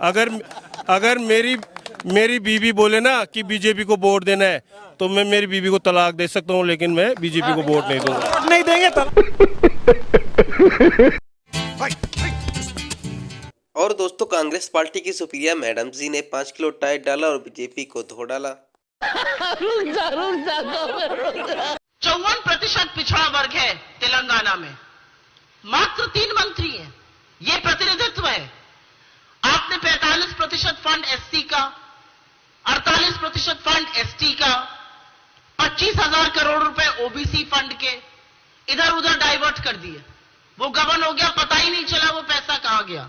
अगर अगर मेरी बीवी बोले ना कि बीजेपी को वोट देना है तो मैं मेरी बीवी को तलाक दे सकता हूँ, लेकिन मैं बीजेपी को वोट नहीं दूंगा। वोट नहीं देंगे और दोस्तों, कांग्रेस पार्टी की सुप्रिया मैडम जी ने 5 किलो टाइट डाला और बीजेपी को धो डाला। 54% पिछड़ा वर्ग है तेलंगाना में, मात्र 3 मंत्री हैं। ये प्रतिनिधित्व है। आपने 45% फंड एससी का, 48% फंड एसटी का, 25,000 करोड़ रुपए ओबीसी फंड के इधर उधर डाइवर्ट कर दिए। वो गबन हो गया, पता ही नहीं चला वो पैसा कहां गया।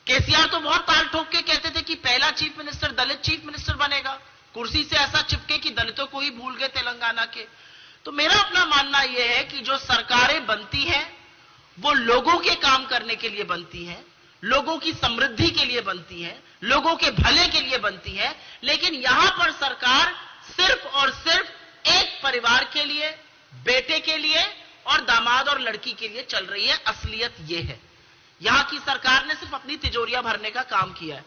केसीआर तो बहुत ताल ठोक के कहते थे कि पहला चीफ मिनिस्टर दलित चीफ मिनिस्टर बनेगा, कुर्सी से ऐसा चिपके कि दलितों को ही भूल गए तेलंगाना के। तो मेरा अपना मानना यह है कि जो सरकारें बनती हैं वो लोगों के काम करने के लिए बनती हैं, लोगों की समृद्धि के लिए बनती हैं, लोगों के भले के लिए बनती है। लेकिन यहां पर सरकार सिर्फ और सिर्फ एक परिवार के लिए, बेटे के लिए और दामाद और लड़की के लिए चल रही है। असलियत यह है, यहां की सरकार ने सिर्फ अपनी तिजोरियां भरने का काम किया है।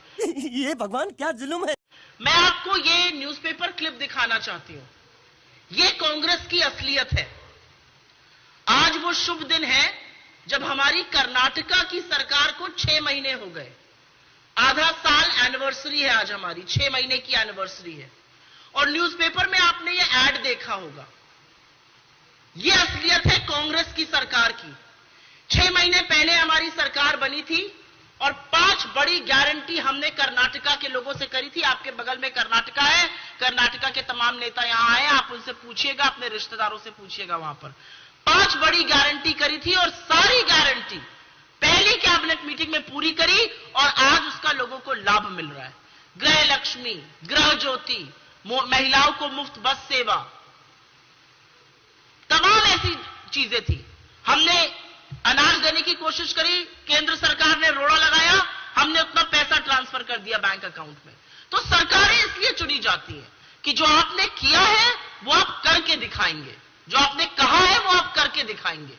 ये भगवान क्या जुल्म है। मैं आपको ये न्यूज़पेपर क्लिप दिखाना चाहती हूं। ये कांग्रेस की असलियत है। आज वो शुभ दिन है जब हमारी कर्नाटका की सरकार को 6 महीने हो गए। आधा साल एनिवर्सरी है आज हमारी, 6 महीने की एनिवर्सरी है। और न्यूज़पेपर में आपने ये ऐड देखा होगा। ये असलियत है कांग्रेस की सरकार की। 6 महीने पहले हमारी सरकार बनी थी और 5 बड़ी गारंटी हमने कर्नाटका के लोगों से करी थी। आपके बगल में कर्नाटका है, कर्नाटका के तमाम नेता यहां आए, आप उनसे पूछिएगा, अपने रिश्तेदारों से पूछिएगा। वहां पर 5 बड़ी गारंटी करी थी और सारी गारंटी पहली कैबिनेट मीटिंग में पूरी करी और आज उसका लोगों को लाभ मिल रहा है। गृह लक्ष्मी, गृह ज्योति, महिलाओं को मुफ्त बस सेवा, तमाम ऐसी चीजें थी। हमने अनाज देने की कोशिश करी, केंद्र सरकार ने रोड़ा लगाया, हमने उतना पैसा ट्रांसफर कर दिया बैंक अकाउंट में। तो सरकारें इसलिए चुनी जाती हैं कि जो आपने किया है वो आप करके दिखाएंगे, जो आपने कहा है वो आप करके दिखाएंगे।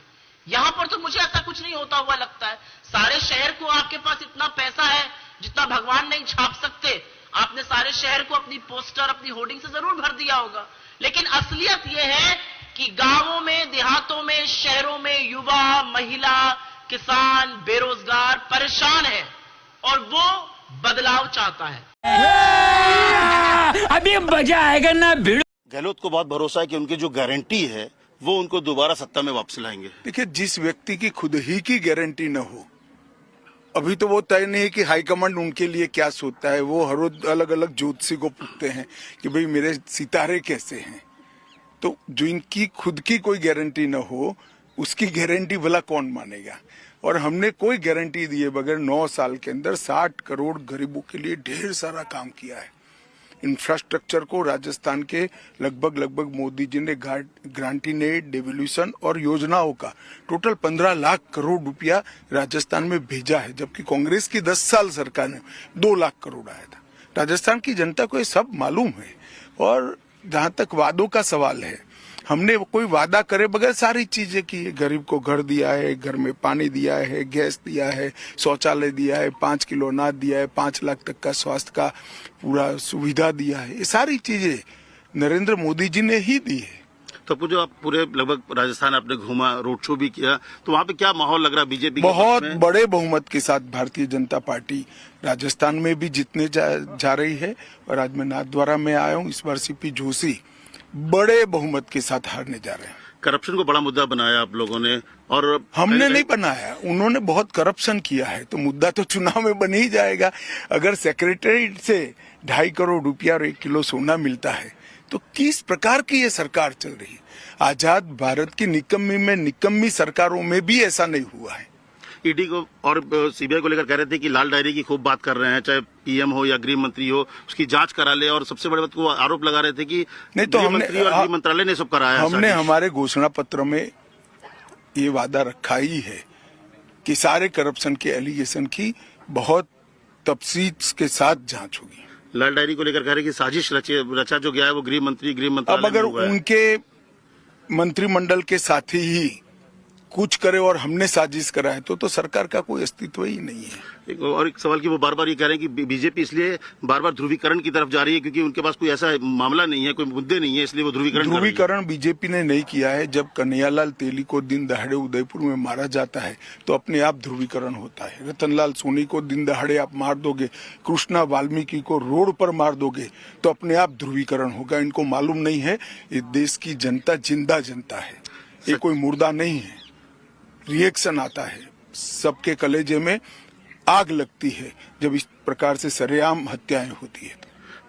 यहां पर तो मुझे ऐसा कुछ नहीं होता हुआ लगता है। सारे शहर को आपके पास इतना पैसा है जितना भगवान नहीं छाप सकते। आपने सारे शहर को अपनी पोस्टर, अपनी होर्डिंग से जरूर भर दिया होगा। लेकिन असलियत यह है कि गांवों में, देहातों में, शहरों में युवा, महिला, किसान, बेरोजगार परेशान है और वो बदलाव चाहता है। अभी मजा आएगा ना। गहलोत को बहुत भरोसा है कि उनकी जो गारंटी है वो उनको दोबारा सत्ता में वापस लाएंगे। देखिए, जिस व्यक्ति की खुद ही की गारंटी न हो, अभी तो वो तय नहीं है कि हाईकमांड उनके लिए क्या सोचता है। वो हर रोज अलग अलग ज्योतिषी को पूछते हैं कि भाई मेरे सितारे कैसे हैं। तो जो इनकी खुद की कोई गारंटी न हो, उसकी गारंटी भला कौन मानेगा। और हमने कोई गारंटी दिए बगैर 9 साल के अंदर 60 करोड़ गरीबों के लिए ढेर सारा काम किया है। इंफ्रास्ट्रक्चर को राजस्थान के लगभग मोदी जी ने ग्रांटीनेट, डेवल्यूशन और योजनाओं का टोटल 15 लाख करोड़ रुपया राजस्थान में भेजा है, जबकि कांग्रेस की 10 साल सरकार में 2 लाख करोड़ आया था। राजस्थान की जनता को ये सब मालूम है। और जहां तक वादों का सवाल है, हमने कोई वादा करे बगैर सारी चीजें की है। गरीब को घर दिया है, घर में पानी दिया है, गैस दिया है, शौचालय दिया है, 5 किलो अनाज दिया है, 5 लाख तक का स्वास्थ्य का पूरा सुविधा दिया है। ये सारी चीजें नरेंद्र मोदी जी ने ही दी है। तो जो आप पूरे लगभग राजस्थान आपने घूमा, रोड शो भी किया, तो वहाँ पे क्या माहौल लग रहा है बीजेपी? बहुत बड़े बहुमत के साथ भारतीय जनता पार्टी राजस्थान में भी जीतने जा रही है। और आज मैं नाथद्वारा में आया हूँ, इस बार सीपी जोशी बड़े बहुमत के साथ हारने जा रहे हैं। करप्शन को बड़ा मुद्दा बनाया आप लोगों ने, और हमने नहीं बनाया, उन्होंने बहुत करप्शन किया है। तो मुद्दा तो चुनाव में बन ही जाएगा। अगर सेक्रेटरीट से 2.5 करोड़ रुपया और 1 किलो सोना मिलता है तो किस प्रकार की ये सरकार चल रही है। आजाद भारत की निकम्मी में निकम्मी सरकारों में भी ऐसा नहीं हुआ है। ईडी को और सीबीआई को लेकर कह रहे थे कि लाल डायरी की खूब बात कर रहे हैं, चाहे पीएम हो या गृह मंत्री हो, उसकी जांच करा ले। और सबसे बड़ी बात को आरोप लगा रहे थे कि नहीं, तो हमने मंत्री और गृह मंत्रालय ने सब कराया। हमने हमारे घोषणा पत्र में ये वादा रखा ही है कि सारे करप्शन के एलिगेशन की बहुत तफसील के साथ जांच होगी। लाल डायरी को लेकर कह रहे कि साजिश रचा जो गया है वो गृह मंत्रालय। अब अगर उनके मंत्रिमंडल के साथी ही कुछ करे और हमने साजिश कराए तो सरकार का कोई अस्तित्व ही नहीं है। एक सवाल की वो बार बार ये कह रहे हैं कि बीजेपी इसलिए बार बार ध्रुवीकरण की तरफ जा रही है क्योंकि उनके पास कोई ऐसा मामला नहीं है, कोई मुद्दे नहीं है, इसलिए वो ध्रुवीकरण बीजेपी ने नहीं किया है। जब कन्हैयालाल तेली को दिन दहाड़े उदयपुर में मारा जाता है तो अपने आप ध्रुवीकरण होता है। रतनलाल सोनी को दिन दहाड़े आप मार दोगे, कृष्णा वाल्मीकि को रोड पर मार दोगे तो अपने आप ध्रुवीकरण होगा। इनको मालूम नहीं है ये देश की जनता जिंदा जनता है, ये कोई मुर्दा नहीं है। रिएक्शन आता है, सबके कलेजे में आग लगती है जब इस प्रकार से सरेआम हत्याएं होती है।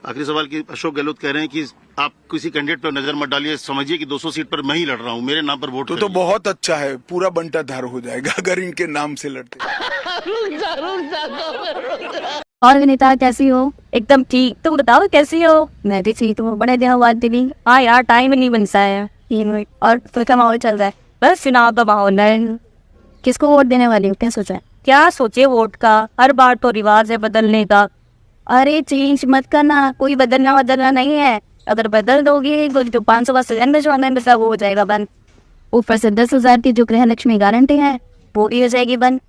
आखिरी सवाल की अशोक गहलोत कह रहे हैं कि आप किसी कैंडिडेट पर नजर मत डालिए, समझिए कि 200 सीट पर मैं ही लड़ रहा हूं, मेरे नाम पर वोट तो बहुत अच्छा है, पूरा बंटाधार हो जाएगा अगर इनके नाम से लड़ते। और विनीता कैसी हो? एकदम ठीक। तुम बताओ कैसी हो? मैं भी ठीक हूँ, बड़े दिन बाद दिली। हाँ यार, टाइम नहीं बनता है। 3 मिनट। और तो क्या माहौल चल रहा है? बस चुनाव का माहौल है। किसको वोट देने वाली हो? क्या सोचा है? क्या सोचे वोट का? हर बार तो रिवाज है बदलने का। अरे चेंज मत करना, कोई बदलना नहीं है। अगर बदल दोगे तो जो 500 का सिलेंडर जो ऑनलाइन बचा वो हो जाएगा बंद। ऊपर से 10,000 की जो गृह लक्ष्मी गारंटी है वो भी हो जाएगी बंद।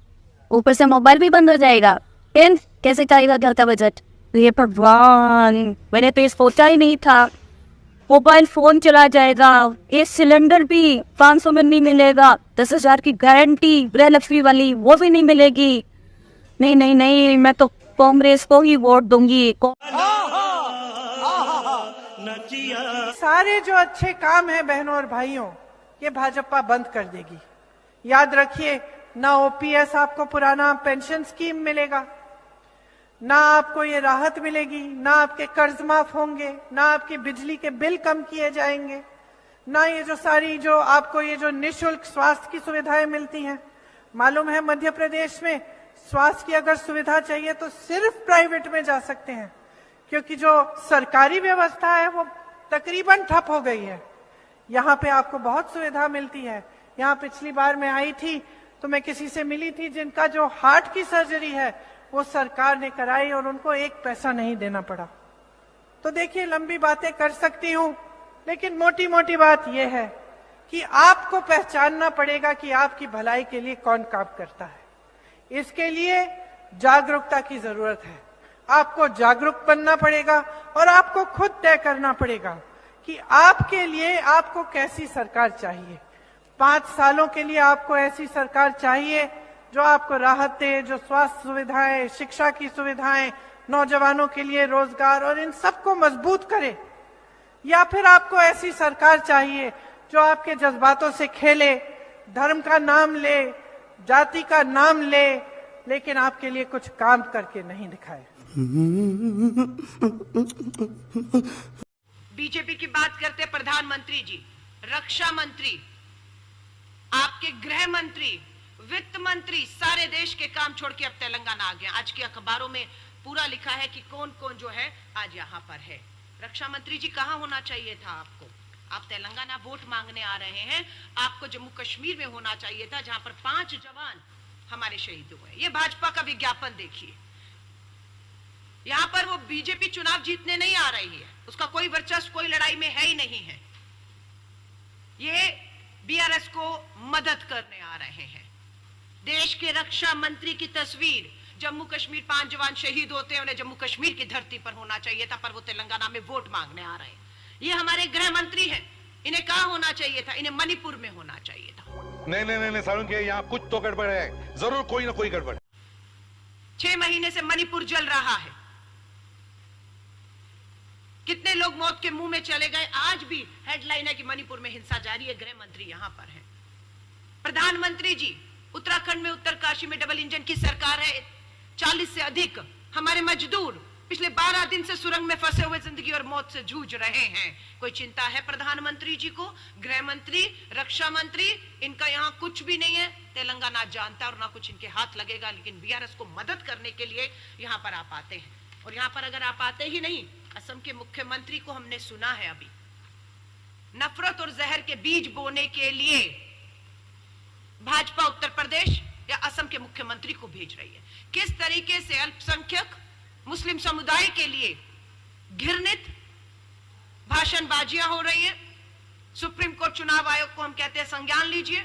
ऊपर से मोबाइल भी बंद हो जाएगा। फिर कैसे चलेगा घर का बजट? ये भगवान, मैंने तो ये सोचा ही नहीं था। मोबाइल फोन चला जाएगा, ये सिलेंडर भी 500 में नहीं मिलेगा, 10,000 की गारंटी गृह लक्ष्मी वाली वो भी नहीं मिलेगी। नहीं नहीं नहीं, मैं तो कांग्रेस को ही वोट दूंगी। सारे जो अच्छे काम है बहनों और भाइयों, ये भाजपा बंद कर देगी। याद रखिए, ना ओपीएस आपको पुराना पेंशन स्कीम मिलेगा, ना आपको ये राहत मिलेगी, ना आपके कर्ज माफ होंगे, ना आपके बिजली के बिल कम किए जाएंगे, ना ये जो सारी जो आपको ये जो निःशुल्क स्वास्थ्य की सुविधाएं मिलती हैं। मालूम है मध्य प्रदेश में स्वास्थ्य की अगर सुविधा चाहिए तो सिर्फ प्राइवेट में जा सकते हैं, क्योंकि जो सरकारी व्यवस्था है वो तकरीबन ठप हो गई है। यहाँ पे आपको बहुत सुविधा मिलती है। यहाँ पिछली बार मैं आई थी तो मैं किसी से मिली थी जिनका जो हार्ट की सर्जरी है वो सरकार ने कराई और उनको 1 पैसा नहीं देना पड़ा। तो देखिए, लंबी बातें कर सकती हूँ, लेकिन मोटी मोटी बात यह है कि आपको पहचानना पड़ेगा कि आपकी भलाई के लिए कौन काम करता है। इसके लिए जागरूकता की जरूरत है। आपको जागरूक बनना पड़ेगा और आपको खुद तय करना पड़ेगा कि आपके लिए आपको कैसी सरकार चाहिए। 5 सालों के लिए आपको ऐसी सरकार चाहिए जो आपको राहत दे, जो स्वास्थ्य सुविधाएं, शिक्षा की सुविधाएं, नौजवानों के लिए रोजगार और इन सबको मजबूत करे, या फिर आपको ऐसी सरकार चाहिए जो आपके जज्बातों से खेले, धर्म का नाम ले, जाति का नाम ले, लेकिन आपके लिए कुछ काम करके नहीं दिखाए। बीजेपी की बात करते प्रधानमंत्री जी, रक्षा मंत्री, आपके गृह मंत्री, वित्त मंत्री, सारे देश के काम छोड़ के अब तेलंगाना आ गया। आज के अखबारों में पूरा लिखा है कि कौन कौन जो है आज यहाँ पर है। रक्षा मंत्री जी कहाँ होना चाहिए था आपको? आप तेलंगाना वोट मांगने आ रहे हैं, आपको जम्मू कश्मीर में होना चाहिए था जहां पर 5 जवान हमारे शहीद हुए। ये भाजपा का विज्ञापन देखिए। यहाँ पर वो बीजेपी चुनाव जीतने नहीं आ रही है, उसका कोई वर्चस्व कोई लड़ाई में है ही नहीं है। ये बीआरएस को मदद करने आ रहे हैं। देश के रक्षा मंत्री की तस्वीर, जम्मू कश्मीर 5 जवान शहीद होते हैं, उन्हें जम्मू कश्मीर की धरती पर होना चाहिए था, पर वो तेलंगाना में वोट मांगने आ रहे हैं। ये हमारे गृह मंत्री हैं, इन्हें कहाँ होना चाहिए था? इन्हें मणिपुर में होना चाहिए था। नहीं सारुण के यहाँ कुछ तो गड़बड़ है, जरूर कोई ना कोई गड़बड़। 6 महीने से मणिपुर जल रहा है, कितने लोग मौत के मुंह में चले गए। आज भी हेडलाइन है कि मणिपुर में हिंसा जारी है, गृह मंत्री यहां पर है। प्रधानमंत्री जी, उत्तराखंड में उत्तरकाशी में डबल इंजन की सरकार है। 40 से अधिक हमारे मजदूर पिछले 12 दिन से सुरंग में फंसे हुए जिंदगी और मौत से जूझ रहे हैं। कोई चिंता है प्रधानमंत्री जी को? गृह मंत्री, रक्षा मंत्री, इनका यहाँ कुछ भी नहीं है। तेलंगाना जानता है और ना कुछ इनके हाथ लगेगा, लेकिन बीआरएस को मदद करने के लिए यहाँ पर आप आते हैं। और यहाँ पर अगर आप आते ही नहीं, असम के मुख्यमंत्री को हमने सुना है अभी नफरत और जहर के बीज बोने के लिए भाजपा उत्तर प्रदेश या असम के मुख्यमंत्री को भेज रही है। किस तरीके से अल्पसंख्यक मुस्लिम समुदाय के लिए घृणित भाषणबाजियां हो रही है। सुप्रीम कोर्ट चुनाव आयोग को हम कहते हैं संज्ञान लीजिए।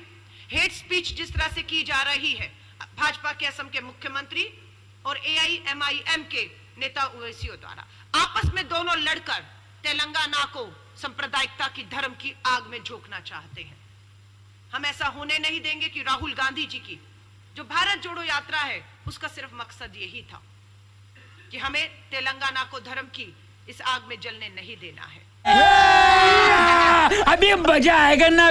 हेट स्पीच जिस तरह से की जा रही है भाजपा के असम के मुख्यमंत्री और AIMIM के नेता ओवैसियों द्वारा, आपस में दोनों लड़कर तेलंगाना को सांप्रदायिकता की धर्म की आग में झोंकना चाहते हैं। हम ऐसा होने नहीं देंगे कि राहुल गांधी जी की जो भारत जोड़ो यात्रा है उसका सिर्फ मकसद यही था कि हमें तेलंगाना को धर्म की इस आग में जलने नहीं देना है। अभी मजा आएगा ना।